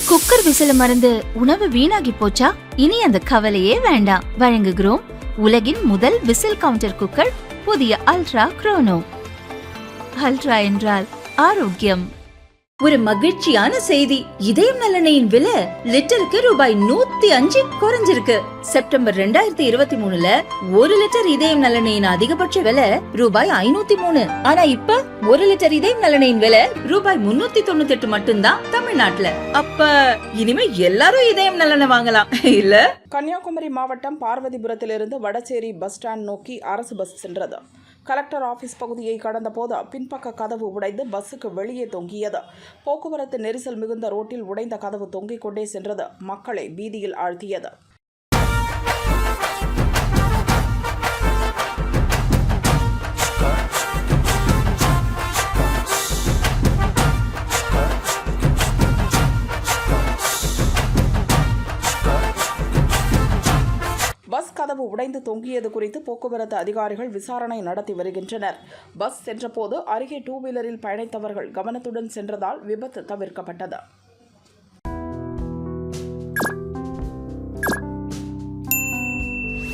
Cooker விசில மறந்து உணவு வீணாகி போச்சா? இனி அந்த கவலையே வேண்டாம். வழங்குகிறோம் உலகின் முதல் விசில் கவுண்டர் குக்கர், புதிய அல்ட்ரா குரோனோ. அல்ட்ரா என்றால் ஆரோக்கியம். ஒரு மகிழ்ச்சியான செய்தி. இதயம் நல்லெண்ணெயின் விலை லிட்டருக்கு ரூபாய் 105 குறைஞ்சிருக்கு. செப்டம்பர் 2023ல 1 லிட்டர் இதயம் நல்லெண்ணெயின் அதிகபட்ச விலை ரூபாய் 503. ஆனா இப்ப 1 லிட்டர் இதயம் நல்லெண்ணெயின் விலை ரூபாய் 398 மட்டும்தான் தமிழ்நாட்டுல. அப்ப இனிமே எல்லாரும் இதயம் நல்லெண்ணெய் வாங்கலாம் இல்ல? கன்னியாகுமரி மாவட்டம் பார்வதிபுரத்திலிருந்து வடசேரி பஸ் ஸ்டாண்ட் நோக்கி அரசு பஸ் சென்றது. கலெக்டர் ஆபீஸ் பகுதியை கடந்த போது பின்பக்க கதவு உடைந்து பஸ்ஸுக்கு வெளியே தொங்கியது. போக்குவரத்து நெரிசல் மிகுந்த ரோட்டில் உடைந்த கதவு தொங்கிக் கொண்டே சென்றது. மக்களை பீதியில் ஆழ்த்தியது. பஸ் கதவு உடைந்து தொங்கியது குறித்து போக்குவரத்து அதிகாரிகள் விசாரணை நடத்தி வருகின்றனர். பஸ் சென்றபோது அருகே டூ வீலரில் பயணித்தவர்கள் கவனத்துடன் சென்றதால் விபத்து தவிர்க்கப்பட்டது.